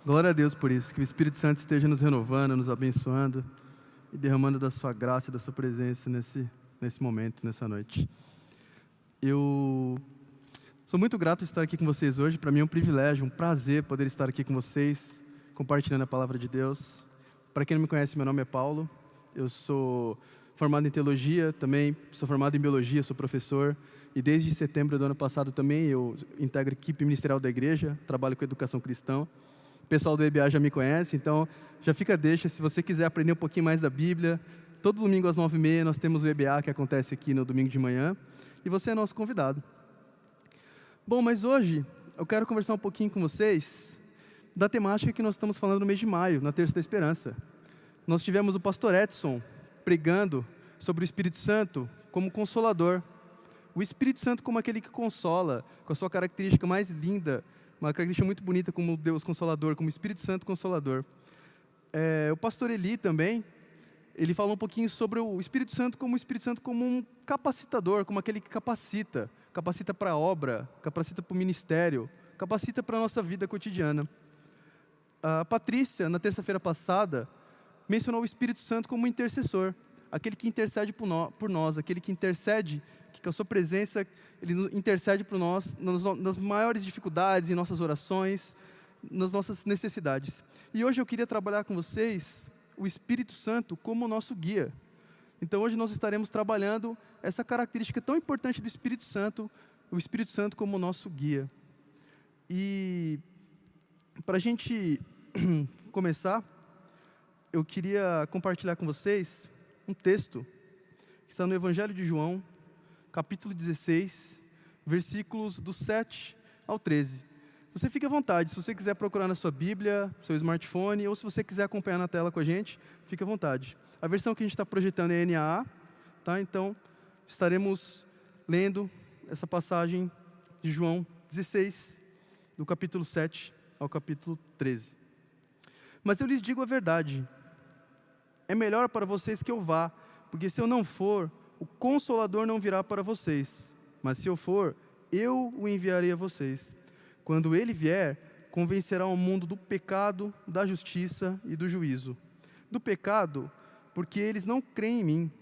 Glória a Deus por isso, que o Espírito Santo esteja nos renovando, nos abençoando e derramando da sua graça e da sua presença nesse momento, nessa noite. Eu sou muito grato de estar aqui com vocês hoje. Para mim é um privilégio, um prazer poder estar aqui com vocês, compartilhando a palavra de Deus. Para quem não me conhece, meu nome é Paulo. Eu sou formado em teologia, também sou formado em biologia, sou professor. E desde setembro do ano passado também eu integro a equipe ministerial da igreja, trabalho com educação cristã. O pessoal do EBA já me conhece, então já fica a deixa, se você quiser aprender um pouquinho mais da Bíblia, todo domingo às 9h30 nós temos o EBA que acontece aqui no domingo de manhã, e você é nosso convidado. Bom, mas hoje eu quero conversar um pouquinho com vocês da temática que nós estamos falando no mês de maio, na Terça da Esperança. Nós tivemos o pastor Edson pregando sobre o Espírito Santo como consolador. O Espírito Santo como aquele que consola, com a sua característica mais linda, uma característica muito bonita como Deus Consolador, como Espírito Santo Consolador. O pastor Eli também, ele falou um pouquinho sobre o Espírito Santo como um capacitador, como aquele que capacita para a obra, capacita para o ministério, capacita para a nossa vida cotidiana. A Patrícia, na terça-feira passada, mencionou o Espírito Santo como um intercessor, aquele que intercede por nós, aquele que intercede, que com a sua presença, ele intercede por nós nas maiores dificuldades, em nossas orações, nas nossas necessidades. E hoje eu queria trabalhar com vocês o Espírito Santo como o nosso guia. Então hoje nós estaremos trabalhando essa característica tão importante do Espírito Santo, o Espírito Santo como o nosso guia. E para a gente começar, eu queria compartilhar com vocês um texto que está no Evangelho de João, capítulo 16, versículos do 7 ao 13. Você fica à vontade, se você quiser procurar na sua Bíblia, seu smartphone, ou se você quiser acompanhar na tela com a gente, fica à vontade. A versão que a gente está projetando é NAA, tá? Então estaremos lendo essa passagem de João 16, do capítulo 7 ao capítulo 13. Mas eu lhes digo a verdade, é melhor para vocês que eu vá, porque se eu não for, o Consolador não virá para vocês, mas se eu for, eu o enviarei a vocês. Quando ele vier, convencerá o mundo do pecado, da justiça e do juízo. Do pecado, porque eles não creem em mim.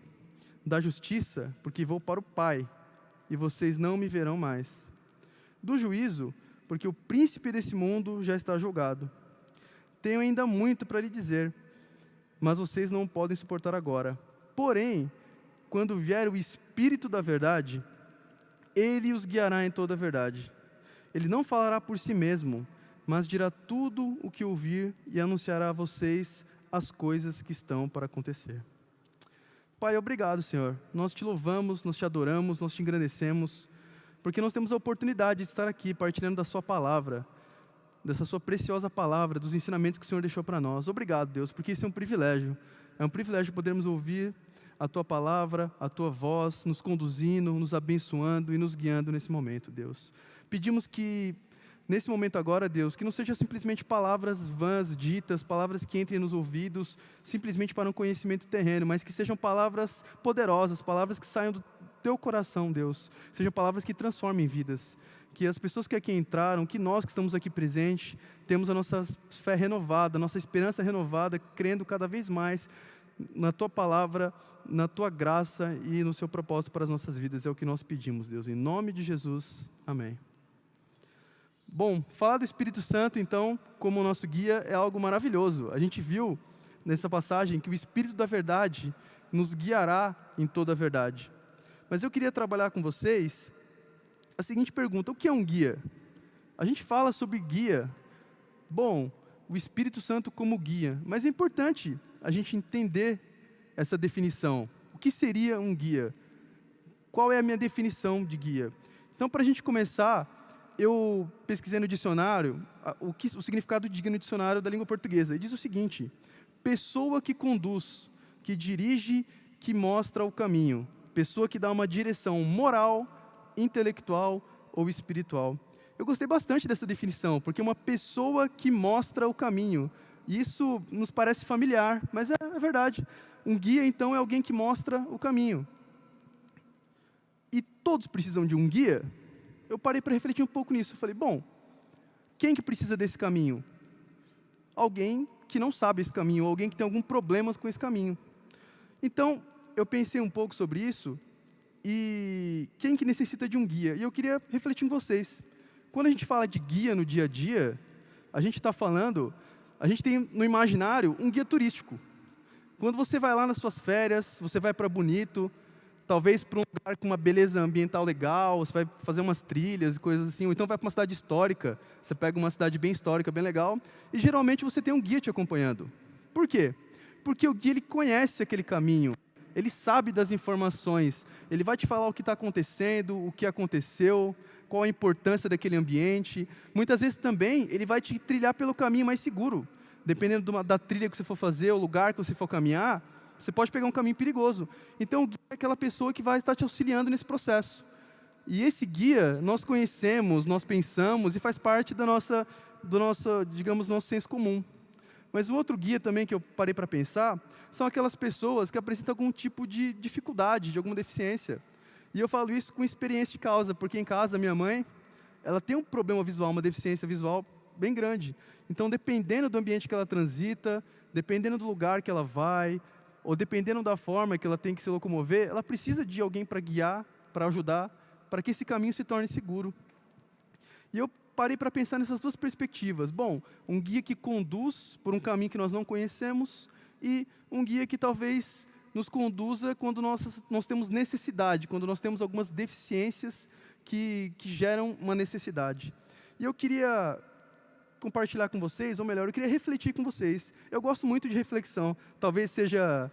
Da justiça, porque vou para o Pai, e vocês não me verão mais. Do juízo, porque o príncipe desse mundo já está julgado. Tenho ainda muito para lhe dizer, mas vocês não podem suportar agora. Porém, quando vier o Espírito da verdade, ele os guiará em toda a verdade. Ele não falará por si mesmo, mas dirá tudo o que ouvir e anunciará a vocês as coisas que estão para acontecer. Pai, obrigado, Senhor. Nós te louvamos, nós te adoramos, nós te engrandecemos, porque nós temos a oportunidade de estar aqui partilhando da sua palavra, dessa sua preciosa palavra, dos ensinamentos que o Senhor deixou para nós. Obrigado, Deus, porque isso é um privilégio. É um privilégio podermos ouvir a Tua palavra, a Tua voz, nos conduzindo, nos abençoando e nos guiando nesse momento, Deus. Pedimos que, nesse momento agora, Deus, que não seja simplesmente palavras vãs, ditas, palavras que entrem nos ouvidos, simplesmente para um conhecimento terreno, mas que sejam palavras poderosas, palavras que saiam do Teu coração, Deus. Sejam palavras que transformem vidas. Que as pessoas que aqui entraram, que nós que estamos aqui presentes, temos a nossa fé renovada, a nossa esperança renovada, crendo cada vez mais na Tua palavra, na Tua graça e no Seu propósito para as nossas vidas. É o que nós pedimos, Deus. Em nome de Jesus. Amém. Bom, falar do Espírito Santo, então, como nosso guia, é algo maravilhoso. A gente viu nessa passagem que o Espírito da verdade nos guiará em toda a verdade. Mas eu queria trabalhar com vocês a seguinte pergunta: o que é um guia? A gente fala sobre guia. Bom, o Espírito Santo como guia, mas é importante a gente entender essa definição. O que seria um guia? Qual é a minha definição de guia? Então, para a gente começar, eu pesquisei no dicionário o significado de guia no dicionário da língua portuguesa. E diz o seguinte: pessoa que conduz, que dirige, que mostra o caminho. Pessoa que dá uma direção moral, intelectual ou espiritual. Eu gostei bastante dessa definição, porque é uma pessoa que mostra o caminho. E isso nos parece familiar, mas é verdade. Um guia, então, é alguém que mostra o caminho. E todos precisam de um guia? Eu parei para refletir um pouco nisso. Eu falei, bom, quem que precisa desse caminho? alguém que não sabe esse caminho, ou alguém que tem algum problema com esse caminho. Então, eu pensei um pouco sobre isso, e quem que necessita de um guia? E eu queria refletir com vocês. Quando a gente fala de guia no dia a dia, a gente tem no imaginário um guia turístico. Quando você vai lá nas suas férias, você vai para Bonito, talvez para um lugar com uma beleza ambiental legal, você vai fazer umas trilhas e coisas assim, ou então vai para uma cidade histórica, você pega uma cidade bem histórica, bem legal, e geralmente você tem um guia te acompanhando. Por quê? Porque o guia ele conhece aquele caminho, ele sabe das informações, ele vai te falar o que está acontecendo, o que aconteceu, qual a importância daquele ambiente. Muitas vezes também ele vai te trilhar pelo caminho mais seguro. Dependendo da trilha que você for fazer, o lugar que você for caminhar, você pode pegar um caminho perigoso. Então, o guia é aquela pessoa que vai estar te auxiliando nesse processo. E esse guia, nós conhecemos, nós pensamos, e faz parte do nosso senso comum. Mas um outro guia também que eu parei para pensar, são aquelas pessoas que apresentam algum tipo de dificuldade, de alguma deficiência. E eu falo isso com experiência de causa, porque em casa, minha mãe, ela tem um problema visual, uma deficiência visual bem grande. Então, dependendo do ambiente que ela transita, dependendo do lugar que ela vai, ou dependendo da forma que ela tem que se locomover, ela precisa de alguém para guiar, para ajudar, para que esse caminho se torne seguro. E eu parei para pensar nessas duas perspectivas. Bom, um guia que conduz por um caminho que nós não conhecemos e um guia que talvez nos conduza quando nós temos necessidade, quando nós temos algumas deficiências que geram uma necessidade. E eu queria compartilhar com vocês, ou melhor, eu queria refletir com vocês. Eu gosto muito de reflexão, talvez seja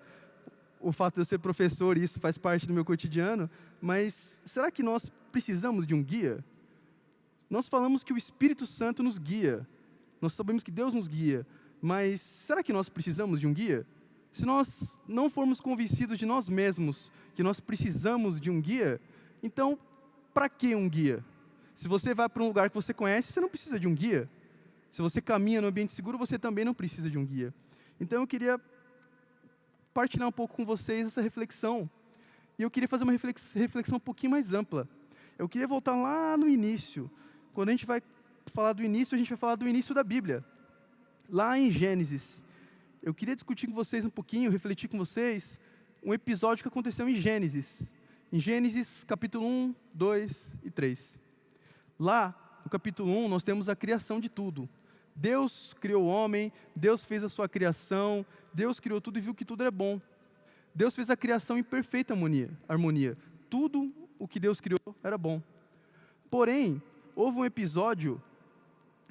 o fato de eu ser professor e isso faz parte do meu cotidiano, mas será que nós precisamos de um guia? Nós falamos que o Espírito Santo nos guia, nós sabemos que Deus nos guia, mas será que nós precisamos de um guia? Se nós não formos convencidos de nós mesmos que nós precisamos de um guia, então, para que um guia? Se você vai para um lugar que você conhece, você não precisa de um guia. Se você caminha no ambiente seguro, você também não precisa de um guia. Então, eu queria partilhar um pouco com vocês essa reflexão. E eu queria fazer uma reflexão um pouquinho mais ampla. Eu queria voltar lá no início. Quando a gente vai falar do início, a gente vai falar do início da Bíblia. Lá em Gênesis. Eu queria discutir com vocês um pouquinho, refletir com vocês, um episódio que aconteceu em Gênesis. Em Gênesis, capítulo 1, 2 e 3. Lá, no capítulo 1, nós temos a criação de tudo. Deus criou o homem, Deus fez a sua criação, Deus criou tudo e viu que tudo era bom. Deus fez a criação em perfeita harmonia. Tudo o que Deus criou era bom. Porém, houve um episódio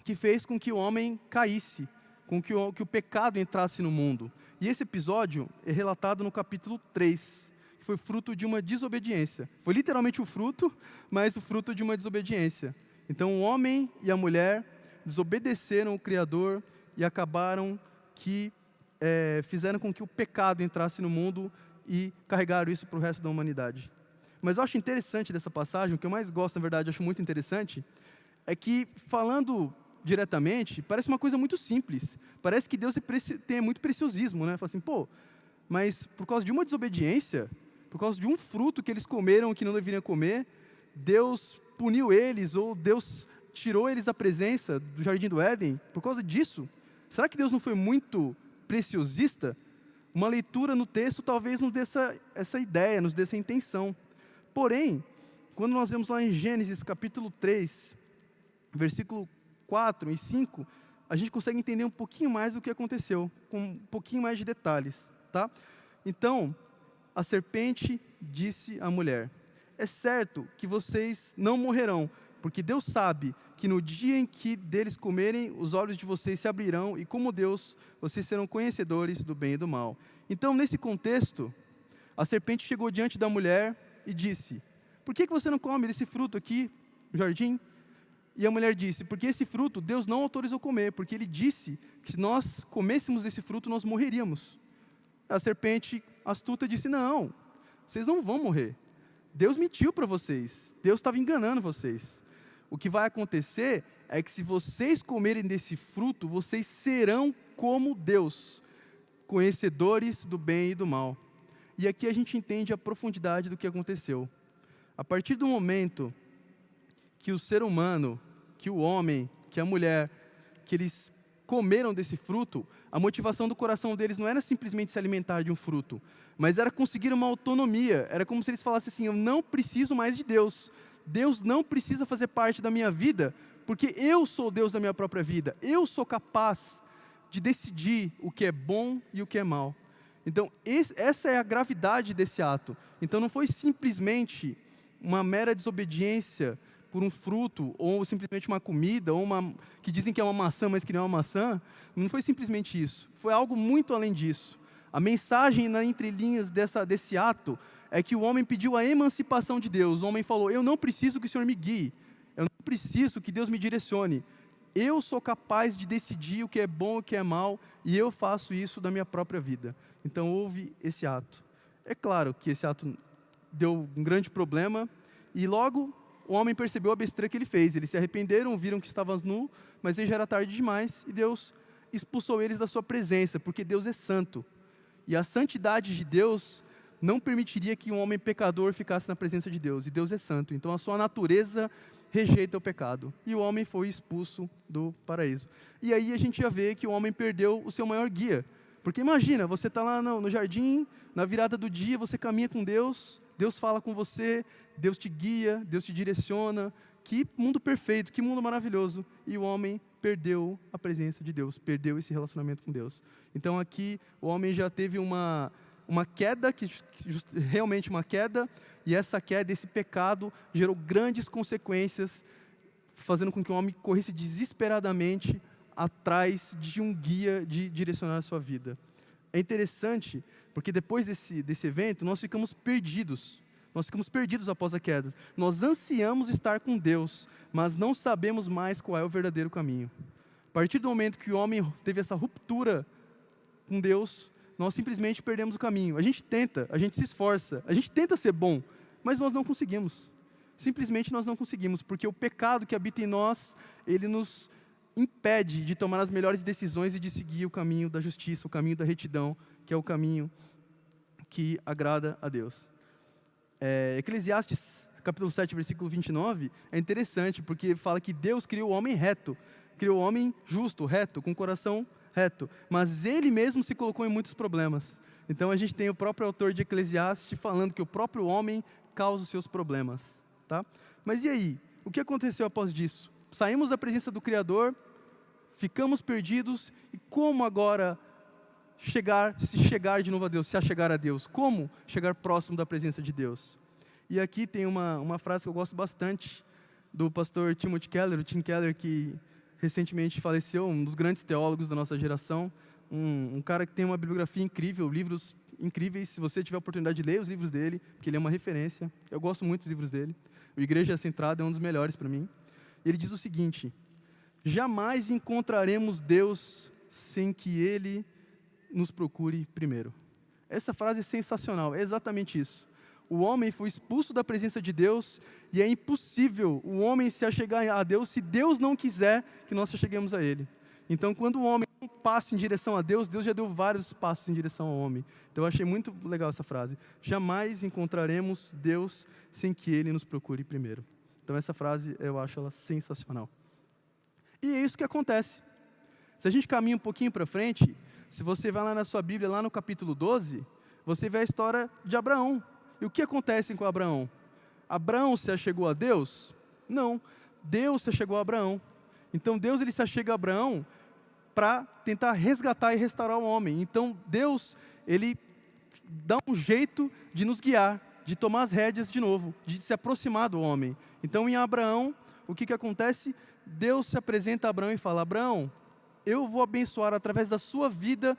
que fez com que o homem caísse, com que o pecado entrasse no mundo. E esse episódio é relatado no capítulo 3, que foi fruto de uma desobediência. Foi literalmente o fruto, mas o fruto de uma desobediência. Então, o homem e a mulher desobedeceram o Criador e acabaram fizeram com que o pecado entrasse no mundo e carregaram isso para o resto da humanidade. Mas eu acho interessante dessa passagem, o que eu mais gosto, na verdade, acho muito interessante, é que, falando diretamente, parece uma coisa muito simples. Parece que Deus tem muito preciosismo, né? Fala assim, mas por causa de uma desobediência, por causa de um fruto que eles comeram que não deveriam comer, Deus puniu eles, ou Deus tirou eles da presença do Jardim do Éden, por causa disso. Será que Deus não foi muito preciosista? Uma leitura no texto talvez nos dê essa ideia, nos dê essa intenção. Porém, quando nós vemos lá em Gênesis capítulo 3, versículo 4 e 5, a gente consegue entender um pouquinho mais do que aconteceu, com um pouquinho mais de detalhes, tá? Então, a serpente disse à mulher: é certo que vocês não morrerão, porque Deus sabe que no dia em que deles comerem, os olhos de vocês se abrirão, e como Deus, vocês serão conhecedores do bem e do mal. Então, nesse contexto, a serpente chegou diante da mulher e disse: por que você não come desse fruto aqui no jardim? E a mulher disse: porque esse fruto Deus não autorizou comer, porque Ele disse que se nós comêssemos desse fruto, nós morreríamos. A serpente astuta disse: não, vocês não vão morrer. Deus mentiu para vocês, Deus estava enganando vocês. O que vai acontecer é que se vocês comerem desse fruto, vocês serão como Deus, conhecedores do bem e do mal. E aqui a gente entende a profundidade do que aconteceu. A partir do momento que o ser humano, que o homem, que a mulher, que eles comeram desse fruto, a motivação do coração deles não era simplesmente se alimentar de um fruto, mas era conseguir uma autonomia. Era como se eles falassem assim: eu não preciso mais de Deus. Deus não precisa fazer parte da minha vida, porque eu sou Deus da minha própria vida. Eu sou capaz de decidir o que é bom e o que é mal. Então, essa é a gravidade desse ato. Então, não foi simplesmente uma mera desobediência por um fruto, ou simplesmente uma comida, ou que dizem que é uma maçã, mas que não é uma maçã. Não foi simplesmente isso. Foi algo muito além disso. A mensagem nas entrelinhas desse ato é que o homem pediu a emancipação de Deus. O homem falou: eu não preciso que o Senhor me guie. Eu não preciso que Deus me direcione. Eu sou capaz de decidir o que é bom e o que é mal, e eu faço isso da minha própria vida. Então houve esse ato. É claro que esse ato deu um grande problema, e logo o homem percebeu a besteira que ele fez. Eles se arrependeram, viram que estavam nu, mas aí já era tarde demais, e Deus expulsou eles da sua presença, porque Deus é santo. E a santidade de Deus não permitiria que um homem pecador ficasse na presença de Deus, e Deus é santo. Então a sua natureza rejeita o pecado, e o homem foi expulso do paraíso. E aí a gente já vê que o homem perdeu o seu maior guia. Porque imagina, você está lá no jardim, na virada do dia, você caminha com Deus, Deus fala com você, Deus te guia, Deus te direciona. Que mundo perfeito, que mundo maravilhoso. E o homem perdeu a presença de Deus, perdeu esse relacionamento com Deus. Então aqui o homem já teve uma queda, realmente uma queda, e essa queda, esse pecado, gerou grandes consequências, fazendo com que o homem corresse desesperadamente atrás de um guia de direcionar a sua vida. É interessante, porque depois desse evento, nós ficamos perdidos. Nós ficamos perdidos após a queda. Nós ansiamos estar com Deus, mas não sabemos mais qual é o verdadeiro caminho. A partir do momento que o homem teve essa ruptura com Deus, nós simplesmente perdemos o caminho. A gente tenta, a gente se esforça, a gente tenta ser bom, mas nós não conseguimos. Simplesmente nós não conseguimos, porque o pecado que habita em nós, ele nos impede de tomar as melhores decisões e de seguir o caminho da justiça, o caminho da retidão, que é o caminho que agrada a Deus. Eclesiastes, capítulo 7, versículo 29, é interessante, porque fala que Deus criou o homem reto, criou o homem justo, reto, com o coração reto, mas ele mesmo se colocou em muitos problemas. Então a gente tem o próprio autor de Eclesiastes falando que o próprio homem causa os seus problemas. Tá? Mas e aí? O que aconteceu após disso? Saímos da presença do Criador, ficamos perdidos, e como agora se chegar de novo a Deus, se achegar a Deus? Como chegar próximo da presença de Deus? E aqui tem uma frase que eu gosto bastante, do pastor Timothy Keller, o Tim Keller, que recentemente faleceu, um dos grandes teólogos da nossa geração, um cara que tem uma bibliografia incrível, livros incríveis. Se você tiver a oportunidade de ler os livros dele, porque ele é uma referência, eu gosto muito dos livros dele. O Igreja Centrada é um dos melhores para mim. Ele diz o seguinte: jamais encontraremos Deus sem que Ele nos procure primeiro. Essa frase é sensacional, é exatamente isso. O homem foi expulso da presença de Deus, e é impossível o homem se achegar a Deus se Deus não quiser que nós se acheguemos a Ele. Então, quando o homem dá um passo em direção a Deus, Deus já deu vários passos em direção ao homem. Então, eu achei muito legal essa frase. Jamais encontraremos Deus sem que Ele nos procure primeiro. Então, essa frase, eu acho ela sensacional. E é isso que acontece. Se a gente caminha um pouquinho para frente, se você vai lá na sua Bíblia, lá no capítulo 12, você vê a história de Abraão. E o que acontece com Abraão? Abraão se achegou a Deus? Não. Deus se achegou a Abraão. Então Deus ele se achega a Abraão para tentar resgatar e restaurar o homem. Então Deus ele dá um jeito de nos guiar, de tomar as rédeas de novo, de se aproximar do homem. Então em Abraão, o que acontece? Deus se apresenta a Abraão e fala: Abraão, eu vou abençoar através da sua vida,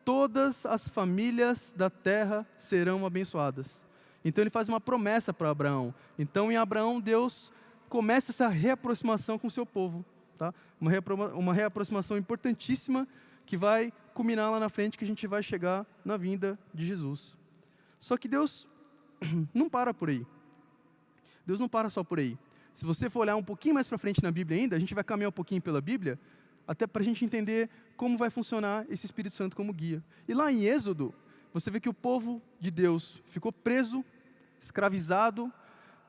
todas as famílias da terra serão abençoadas. Então ele faz uma promessa para Abraão. Então em Abraão Deus começa essa reaproximação com o seu povo. Tá? Uma reaproximação importantíssima que vai culminar lá na frente, que a gente vai chegar na vinda de Jesus. Só que Deus não para por aí. Deus não para só por aí. Se você for olhar um pouquinho mais para frente na Bíblia ainda, a gente vai caminhar um pouquinho pela Bíblia, até para a gente entender como vai funcionar esse Espírito Santo como guia. E lá em Êxodo, você vê que o povo de Deus ficou preso, escravizado.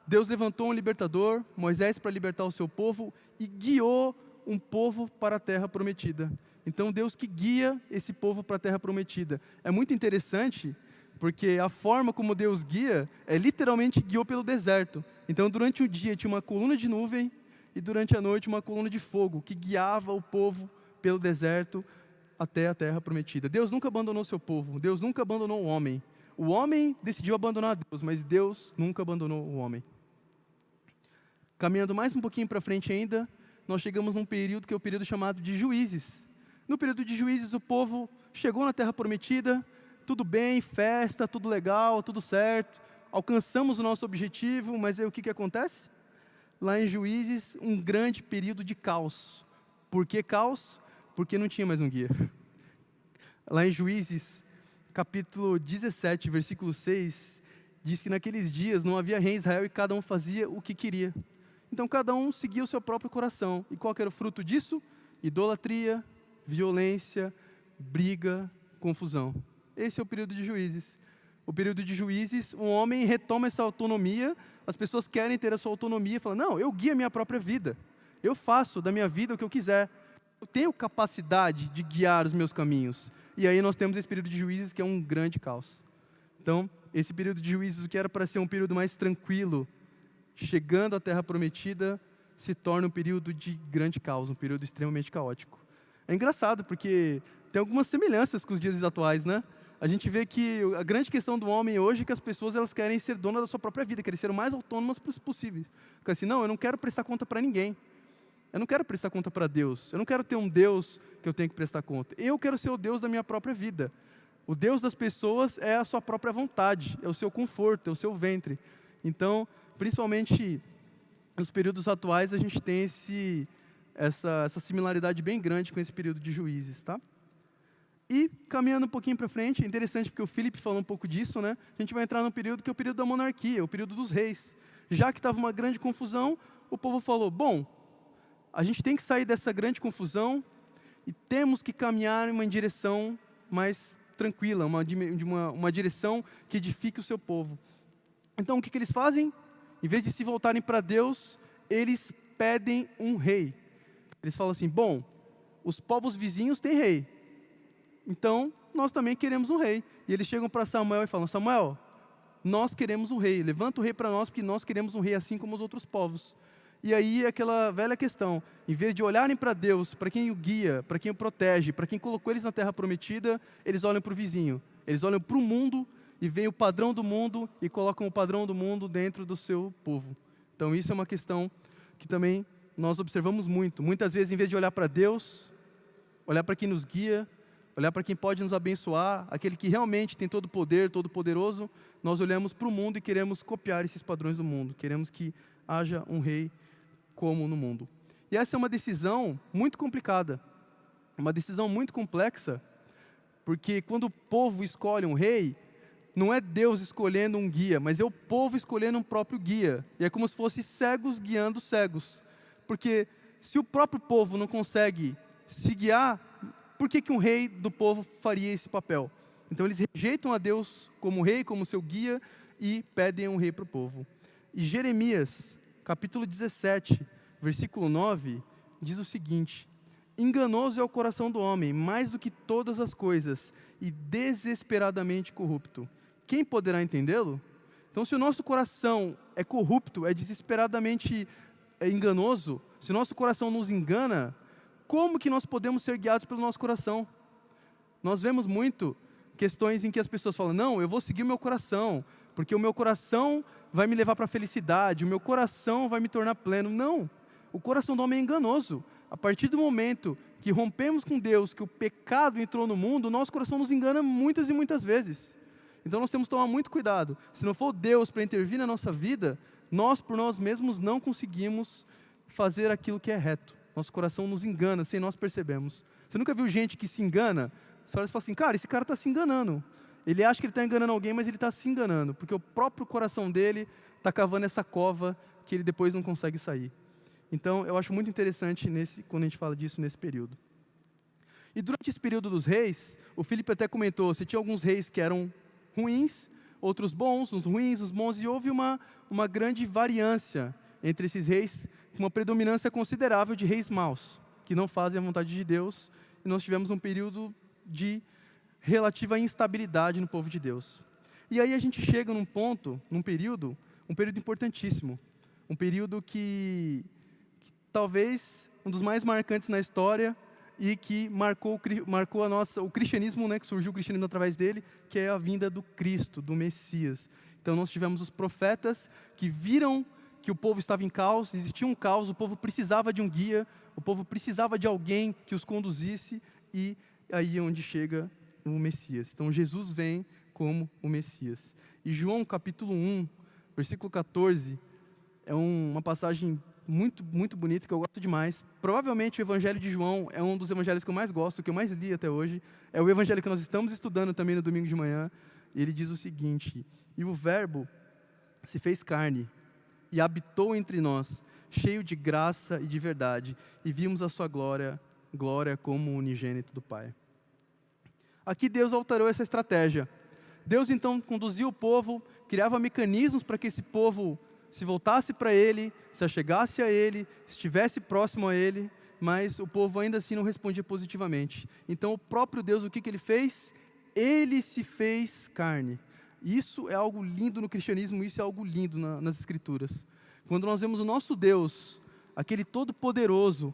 Deus levantou um libertador, Moisés, para libertar o seu povo, e guiou um povo para a terra prometida. Então, Deus que guia esse povo para a terra prometida. É muito interessante, porque a forma como Deus guia é literalmente guiou pelo deserto. Então, durante o dia tinha uma coluna de nuvem e durante a noite uma coluna de fogo que guiava o povo pelo deserto até a terra prometida. Deus nunca abandonou seu povo, Deus nunca abandonou o homem. O homem decidiu abandonar Deus, mas Deus nunca abandonou o homem. Caminhando mais um pouquinho para frente ainda, nós chegamos num período que é o período chamado de Juízes. No período de Juízes, o povo chegou na terra prometida, tudo bem, festa, tudo legal, tudo certo, alcançamos o nosso objetivo, mas aí o que acontece? Lá em Juízes, um grande período de caos. Por que caos? Porque não tinha mais um guia. Lá em Juízes, capítulo 17, versículo 6, diz que naqueles dias não havia rei em Israel e cada um fazia o que queria. Então cada um seguia o seu próprio coração. E qual que era o fruto disso? Idolatria, violência, briga, confusão. Esse é o período de Juízes. O período de Juízes, um homem retoma essa autonomia, as pessoas querem ter a sua autonomia, falam, não, eu guio a minha própria vida, eu faço da minha vida o que eu quiser, eu tenho capacidade de guiar os meus caminhos. E aí nós temos esse período de Juízes que é um grande caos. Então, esse período de Juízes, o que era para ser um período mais tranquilo, chegando à Terra Prometida, se torna um período de grande caos, um período extremamente caótico. É engraçado, porque tem algumas semelhanças com os dias atuais, né? A gente vê que a grande questão do homem hoje é que as pessoas elas querem ser donas da sua própria vida, querem ser o mais autônomas possível. Porque assim, não, eu não quero prestar conta para ninguém. Eu não quero prestar conta para Deus. Eu não quero ter um Deus que eu tenho que prestar conta. Eu quero ser o Deus da minha própria vida. O Deus das pessoas é a sua própria vontade, é o seu conforto, é o seu ventre. Então, principalmente nos períodos atuais, a gente tem essa similaridade bem grande com esse período de Juízes, tá? E, caminhando um pouquinho para frente, é interessante porque o Felipe falou um pouco disso, né? A gente vai entrar num período que é o período da monarquia, o período dos reis. Já que estava uma grande confusão, o povo falou, bom, a gente tem que sair dessa grande confusão e temos que caminhar em uma direção mais tranquila, uma direção que edifique o seu povo. Então, o que eles fazem? Em vez de se voltarem para Deus, eles pedem um rei. Eles falam assim, bom, os povos vizinhos têm rei. Então, nós também queremos um rei. E eles chegam para Samuel e falam, Samuel, nós queremos um rei. Levanta o rei para nós, porque nós queremos um rei assim como os outros povos. E aí, aquela velha questão. Em vez de olharem para Deus, para quem o guia, para quem o protege, para quem colocou eles na terra prometida, eles olham para o vizinho. Eles olham para o mundo e veem o padrão do mundo e colocam o padrão do mundo dentro do seu povo. Então, isso é uma questão que também nós observamos muito. Muitas vezes, em vez de olhar para Deus, olhar para quem nos guia, olhar para quem pode nos abençoar, aquele que realmente tem todo o poder, todo poderoso, nós olhamos para o mundo e queremos copiar esses padrões do mundo. Queremos que haja um rei como no mundo. E essa é uma decisão muito complicada, uma decisão muito complexa, porque quando o povo escolhe um rei, não é Deus escolhendo um guia, mas é o povo escolhendo um próprio guia. E é como se fosse cegos guiando cegos. Porque se o próprio povo não consegue se guiar, por que um rei do povo faria esse papel? Então eles rejeitam a Deus como rei, como seu guia, e pedem um rei para o povo. E Jeremias, capítulo 17, versículo 9, diz o seguinte, enganoso é o coração do homem, mais do que todas as coisas, e desesperadamente corrupto. Quem poderá entendê-lo? Então, se o nosso coração é corrupto, é desesperadamente enganoso, se o nosso coração nos engana, como que nós podemos ser guiados pelo nosso coração? Nós vemos muito questões em que as pessoas falam, não, eu vou seguir o meu coração, porque o meu coração vai me levar para a felicidade, o meu coração vai me tornar pleno. Não, o coração do homem é enganoso. A partir do momento que rompemos com Deus, que o pecado entrou no mundo, o nosso coração nos engana muitas e muitas vezes. Então nós temos que tomar muito cuidado. Se não for Deus para intervir na nossa vida, nós por nós mesmos não conseguimos fazer aquilo que é reto. Nosso coração nos engana sem nós percebermos. Você nunca viu gente que se engana? Você olha e fala assim, cara, esse cara está se enganando. Ele acha que ele está enganando alguém, mas ele está se enganando, porque o próprio coração dele está cavando essa cova que ele depois não consegue sair. Então, eu acho muito interessante quando a gente fala disso nesse período. E durante esse período dos reis, o Felipe até comentou, você tinha alguns reis que eram ruins, outros bons, uns ruins, os bons, e houve uma grande variância entre esses reis, uma predominância considerável de reis maus. que não fazem a vontade de Deus, e nós tivemos um período de relativa instabilidade no povo de Deus. E aí a gente chega num período importantíssimo, um período que talvez um dos mais marcantes na história e que marcou o cristianismo, né, que surgiu o cristianismo através dele, que é a vinda do Cristo, do Messias. Então nós tivemos os profetas que viram que o povo estava em caos, existia um caos, o povo precisava de um guia, o povo precisava de alguém que os conduzisse, e aí é onde chega o Messias. Então Jesus vem como o Messias. E João capítulo 1, versículo 14, é uma passagem muito, muito bonita, que eu gosto demais. Provavelmente o Evangelho de João é um dos evangelhos que eu mais gosto, que eu mais li até hoje. É o evangelho que nós estamos estudando também no domingo de manhã. E ele diz o seguinte: e o Verbo se fez carne e habitou entre nós, cheio de graça e de verdade, e vimos a sua glória como o unigênito do Pai. Aqui Deus alterou essa estratégia. Deus então conduziu o povo, criava mecanismos para que esse povo se voltasse para Ele, se achegasse a Ele, estivesse próximo a Ele, mas o povo ainda assim não respondia positivamente. Então o próprio Deus, o que Ele fez? Ele se fez carne. Isso é algo lindo no cristianismo, isso é algo lindo nas Escrituras. Quando nós vemos o nosso Deus, aquele todo-poderoso,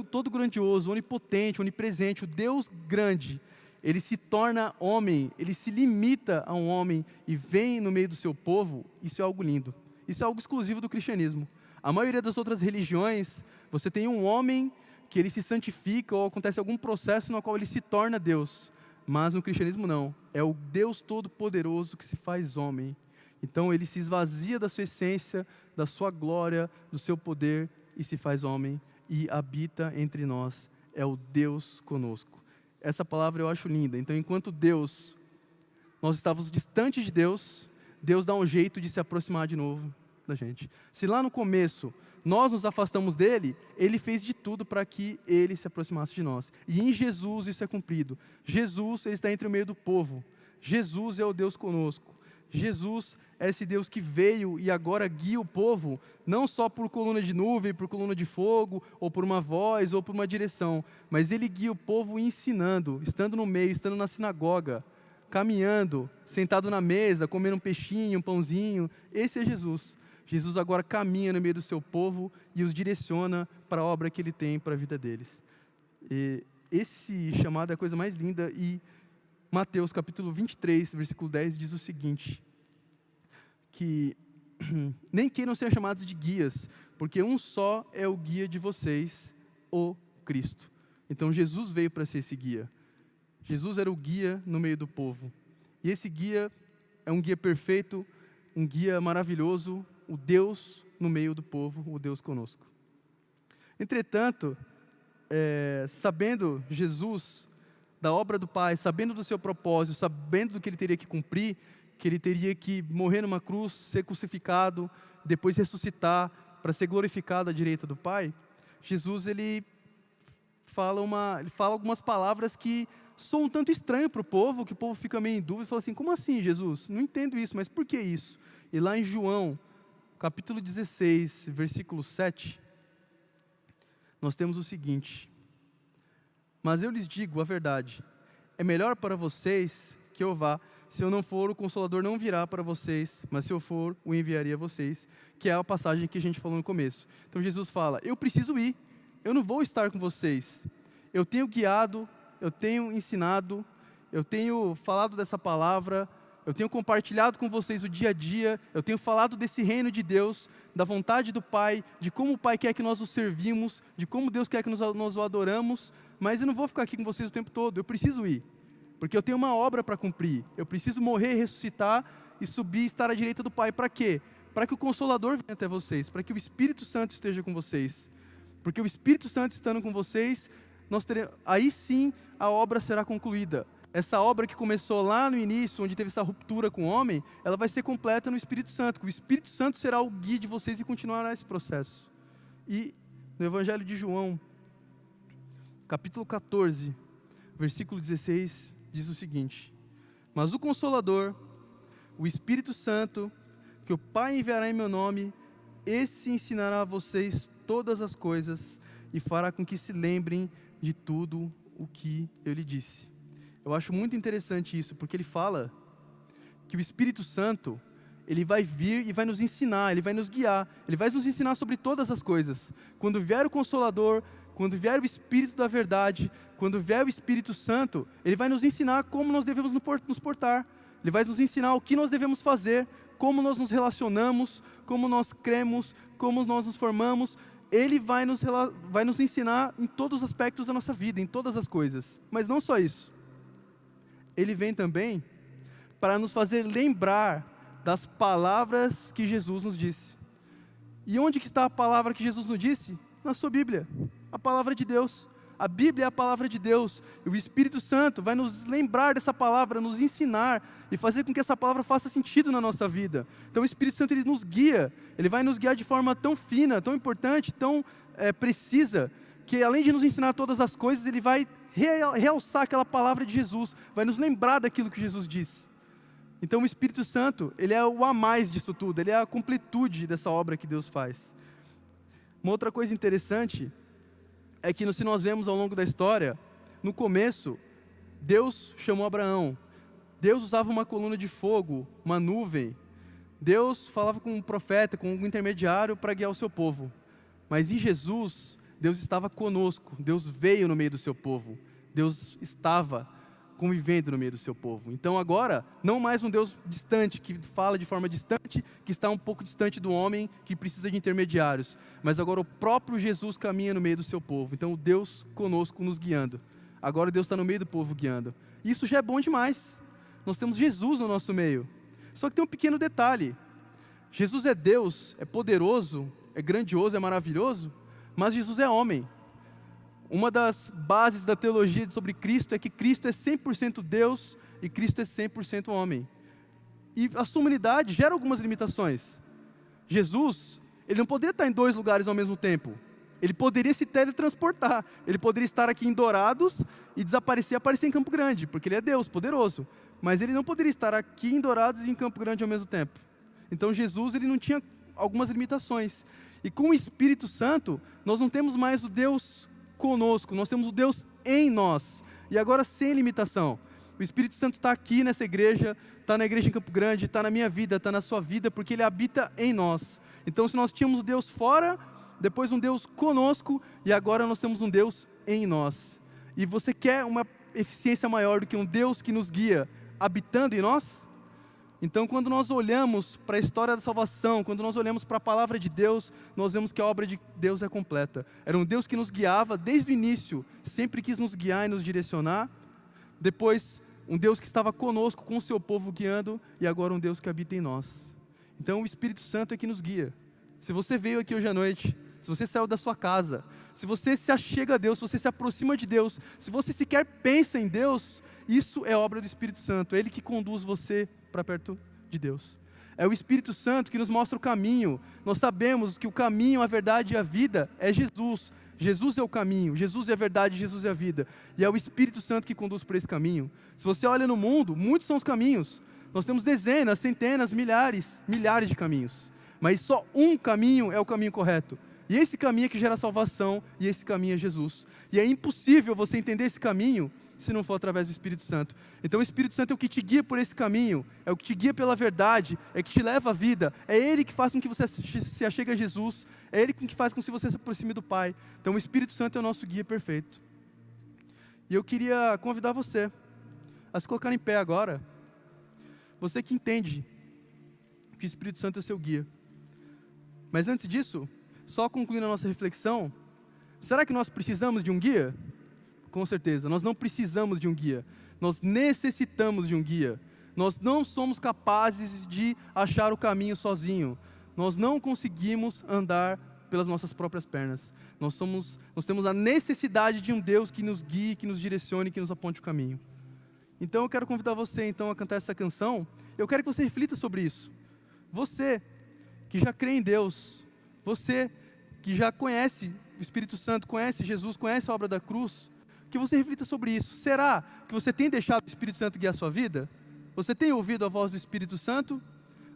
todo grandioso, onipotente, onipresente, o Deus grande, ele se torna homem, ele se limita a um homem e vem no meio do seu povo, isso é algo lindo. Isso é algo exclusivo do cristianismo. A maioria das outras religiões, você tem um homem que ele se santifica ou acontece algum processo no qual ele se torna Deus. Mas no cristianismo não. É o Deus Todo-Poderoso que se faz homem. Então ele se esvazia da sua essência, da sua glória, do seu poder e se faz homem e habita entre nós. É o Deus conosco. Essa palavra eu acho linda. Então enquanto nós estávamos distantes de Deus, Deus dá um jeito de se aproximar de novo da gente. Se lá no começo nós nos afastamos dele, ele fez de tudo para que ele se aproximasse de nós. E em Jesus isso é cumprido. Jesus, ele está entre o meio do povo. Jesus é o Deus conosco. Jesus é esse Deus que veio e agora guia o povo, não só por coluna de nuvem, por coluna de fogo, ou por uma voz, ou por uma direção, mas ele guia o povo ensinando, estando no meio, estando na sinagoga, caminhando, sentado na mesa, comendo um peixinho, um pãozinho. Esse é Jesus. Jesus agora caminha no meio do seu povo e os direciona para a obra que ele tem para a vida deles. E esse chamado é a coisa mais linda, e Mateus capítulo 23, versículo 10 diz o seguinte, que nem queiram ser chamados de guias, porque um só é o guia de vocês, o Cristo. Então Jesus veio para ser esse guia. Jesus era o guia no meio do povo. E esse guia é um guia perfeito, um guia maravilhoso, o Deus no meio do povo, o Deus conosco. Entretanto, sabendo Jesus da obra do Pai, sabendo do seu propósito, sabendo do que ele teria que cumprir, que ele teria que morrer numa cruz, ser crucificado, depois ressuscitar para ser glorificado à direita do Pai, Jesus ele fala algumas palavras que soam um tanto estranho para o povo, que o povo fica meio em dúvida, fala assim: como assim, Jesus? Não entendo isso, mas por que isso? E lá em João, capítulo 16, versículo 7, nós temos o seguinte: mas eu lhes digo a verdade, é melhor para vocês que eu vá. Se eu não for, o Consolador não virá para vocês, mas se eu for, o enviaria a vocês, que é a passagem que a gente falou no começo. Então Jesus fala: eu preciso ir, eu não vou estar com vocês. Eu tenho guiado, eu tenho ensinado, eu tenho falado dessa palavra, eu tenho compartilhado com vocês o dia a dia, eu tenho falado desse reino de Deus, da vontade do Pai, de como o Pai quer que nós o servimos, de como Deus quer que nós o adoramos, mas eu não vou ficar aqui com vocês o tempo todo, eu preciso ir, porque eu tenho uma obra para cumprir, eu preciso morrer, ressuscitar e subir e estar à direita do Pai. Para quê? Para que o Consolador venha até vocês, para que o Espírito Santo esteja com vocês, porque o Espírito Santo estando com vocês, aí sim a obra será concluída. Essa obra que começou lá no início, onde teve essa ruptura com o homem, ela vai ser completa no Espírito Santo. O Espírito Santo será o guia de vocês e continuará esse processo. E no Evangelho de João, capítulo 14, versículo 16, diz o seguinte: mas o Consolador, o Espírito Santo, que o Pai enviará em meu nome, esse ensinará a vocês todas as coisas e fará com que se lembrem de tudo o que eu lhe disse. Eu acho muito interessante isso, porque ele fala que o Espírito Santo, ele vai vir e vai nos ensinar, ele vai nos guiar, ele vai nos ensinar sobre todas as coisas. Quando vier o Consolador, quando vier o Espírito da verdade, quando vier o Espírito Santo, ele vai nos ensinar como nós devemos nos portar. Ele vai nos ensinar o que nós devemos fazer, como nós nos relacionamos, como nós cremos, como nós nos formamos. Ele vai nos ensinar em todos os aspectos da nossa vida, em todas as coisas. Mas não só isso. Ele vem também para nos fazer lembrar das palavras que Jesus nos disse. E onde que está a palavra que Jesus nos disse? Na sua Bíblia, a palavra de Deus. A Bíblia é a palavra de Deus, e o Espírito Santo vai nos lembrar dessa palavra, nos ensinar e fazer com que essa palavra faça sentido na nossa vida. Então o Espírito Santo, ele nos guia, ele vai nos guiar de forma tão fina, tão importante, tão precisa, que além de nos ensinar todas as coisas, ele vai realçar aquela palavra de Jesus, vai nos lembrar daquilo que Jesus disse. Então o Espírito Santo, ele é o a mais disso tudo, ele é a completude dessa obra que Deus faz. Uma outra coisa interessante é que se nós vemos ao longo da história, no começo, Deus chamou Abraão, Deus usava uma coluna de fogo, uma nuvem, Deus falava com um profeta, com um intermediário para guiar o seu povo. Mas em Jesus, Deus estava conosco, Deus veio no meio do seu povo, Deus estava convivendo no meio do seu povo. Então agora, não mais um Deus distante, que fala de forma distante, que está um pouco distante do homem, que precisa de intermediários, mas agora o próprio Jesus caminha no meio do seu povo. Então Deus conosco, nos guiando. Agora Deus está no meio do povo guiando. Isso já é bom demais. Nós temos Jesus no nosso meio. Só que tem um pequeno detalhe. Jesus é Deus, é poderoso, é grandioso, é maravilhoso, mas Jesus é homem. Uma das bases da teologia sobre Cristo é que Cristo é 100% Deus e Cristo é 100% homem. E a sua humanidade gera algumas limitações. Jesus, ele não poderia estar em dois lugares ao mesmo tempo. Ele poderia se teletransportar. Ele poderia estar aqui em Dourados e desaparecer e aparecer em Campo Grande, porque ele é Deus, poderoso. Mas ele não poderia estar aqui em Dourados e em Campo Grande ao mesmo tempo. Então Jesus, ele não tinha algumas limitações. E com o Espírito Santo, nós não temos mais o Deus conosco, nós temos o Deus em nós, e agora sem limitação. O Espírito Santo está aqui nessa igreja, está na igreja em Campo Grande, está na minha vida, está na sua vida, porque Ele habita em nós. Então se nós tínhamos um Deus fora, depois um Deus conosco, e agora nós temos um Deus em nós. E você quer uma eficiência maior do que um Deus que nos guia, habitando em nós? Então, quando nós olhamos para a história da salvação, quando nós olhamos para a palavra de Deus, nós vemos que a obra de Deus é completa. Era um Deus que nos guiava desde o início, sempre quis nos guiar e nos direcionar. Depois, um Deus que estava conosco, com o seu povo guiando, e agora um Deus que habita em nós. Então, o Espírito Santo é que nos guia. Se você veio aqui hoje à noite, se você saiu da sua casa, se você se achega a Deus, se você se aproxima de Deus, se você sequer pensa em Deus, isso é obra do Espírito Santo. É Ele que conduz você para perto de Deus. É o Espírito Santo que nos mostra o caminho. Nós sabemos que o caminho, a verdade e a vida é Jesus. Jesus é o caminho, Jesus é a verdade, Jesus é a vida. E é o Espírito Santo que conduz por esse caminho. Se você olha no mundo, muitos são os caminhos. Nós temos dezenas, centenas, milhares de caminhos. Mas só um caminho é o caminho correto. E esse caminho é que gera salvação, e esse caminho é Jesus. E é impossível você entender esse caminho se não for através do Espírito Santo. Então o Espírito Santo é o que te guia por esse caminho, é o que te guia pela verdade, é o que te leva à vida, é Ele que faz com que você se achegue a Jesus, é Ele que faz com que você se aproxime do Pai. Então o Espírito Santo é o nosso guia perfeito. E eu queria convidar você a se colocar em pé agora, você que entende que o Espírito Santo é seu guia. Mas antes disso, só concluindo a nossa reflexão, será que nós precisamos de um guia? Com certeza, nós não precisamos de um guia, nós necessitamos de um guia. Nós não somos capazes de achar o caminho sozinho, nós não conseguimos andar pelas nossas próprias pernas. Nós temos a necessidade de um Deus que nos guie, que nos direcione, que nos aponte o caminho. Então eu quero convidar você então a cantar essa canção, eu quero que você reflita sobre isso. Você que já crê em Deus, você que já conhece o Espírito Santo, conhece Jesus, conhece a obra da cruz, que você reflita sobre isso. Será que você tem deixado o Espírito Santo guiar a sua vida? Você tem ouvido a voz do Espírito Santo?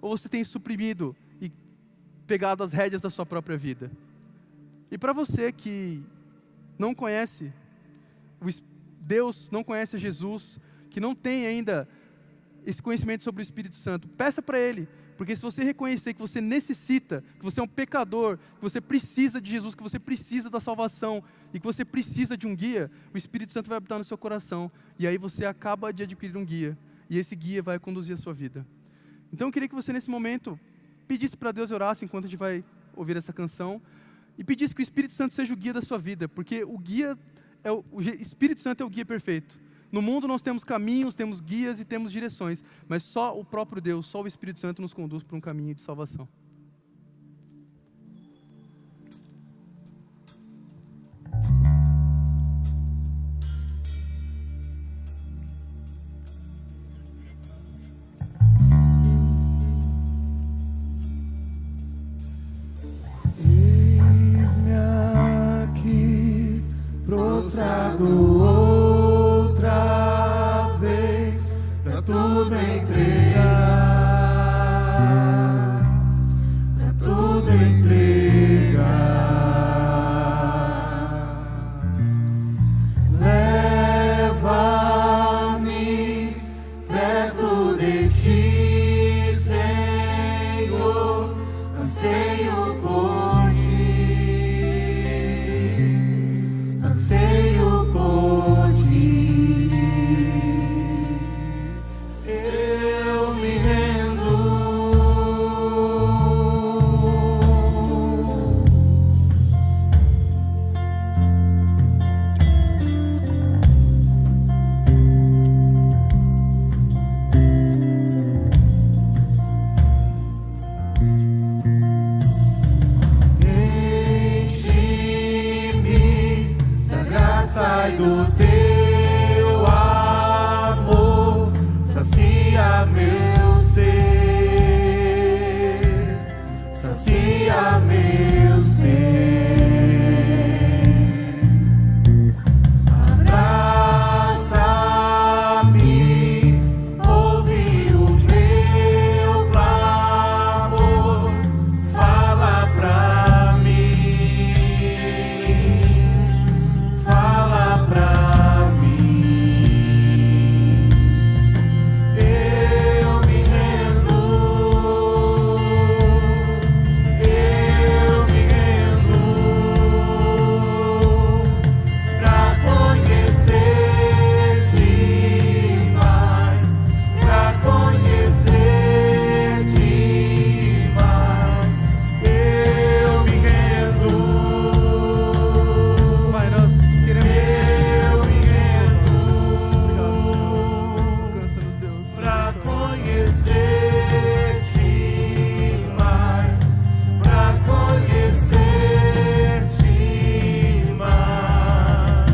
Ou você tem suprimido e pegado as rédeas da sua própria vida? E para você que não conhece Deus, não conhece Jesus, que não tem ainda esse conhecimento sobre o Espírito Santo, peça para Ele, porque se você reconhecer que você necessita, que você é um pecador, que você precisa de Jesus, que você precisa da salvação e que você precisa de um guia, o Espírito Santo vai habitar no seu coração, e aí você acaba de adquirir um guia, e esse guia vai conduzir a sua vida. Então eu queria que você nesse momento pedisse para Deus e orasse enquanto a gente vai ouvir essa canção, e pedisse que o Espírito Santo seja o guia da sua vida, porque o Espírito Santo é o guia perfeito. No mundo nós temos caminhos, temos guias e temos direções, mas só o próprio Deus, só o Espírito Santo nos conduz para um caminho de salvação. Eis-me aqui, prostrado outra vez, pra tudo entregar, pra tudo entregar. Leva-me perto de ti, Senhor, anseio por ti, anseio por ti. Eu me rendo. Enche-me da graça e do teu amor, sacia meu ser, sacia meu ser. Abraça-me, ouve o meu clamor, fala pra mim, fala pra mim. Eu me rendo, pra conhecer-te mais, pra conhecer-te mais. Eu me rendo. Pai, nós queremos... Eu me rendo. Obrigado, Senhor. Alcança-nos, Deus. Pra Abençoa. conhecer-te mais, pra conhecer-te mais.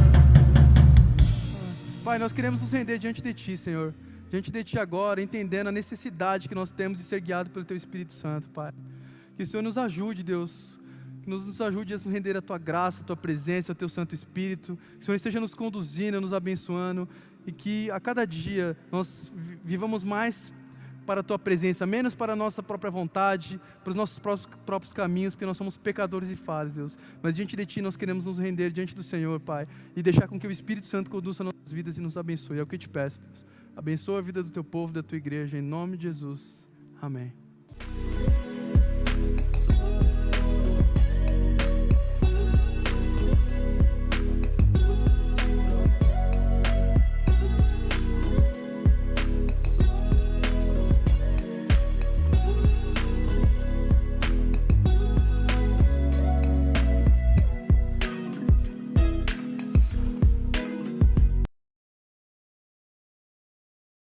Pai, nós queremos nos render diante de Ti, Senhor. Diante de Ti agora, entendendo a necessidade que nós temos de ser guiados pelo Teu Espírito Santo, Pai. Que o Senhor nos ajude, Deus. Que nos ajude a nos render a Tua graça, a Tua presença, ao Teu Santo Espírito. Que o Senhor esteja nos conduzindo, nos abençoando. E que a cada dia nós vivamos mais para a Tua presença, menos para a nossa própria vontade, para os nossos próprios caminhos, porque nós somos pecadores e falhos, Deus. Mas diante de Ti nós queremos nos render diante do Senhor, Pai, e deixar com que o Espírito Santo conduza nossas vidas e nos abençoe. É o que eu te peço, Deus. Abençoa a vida do Teu povo, da Tua igreja, em nome de Jesus. Amém.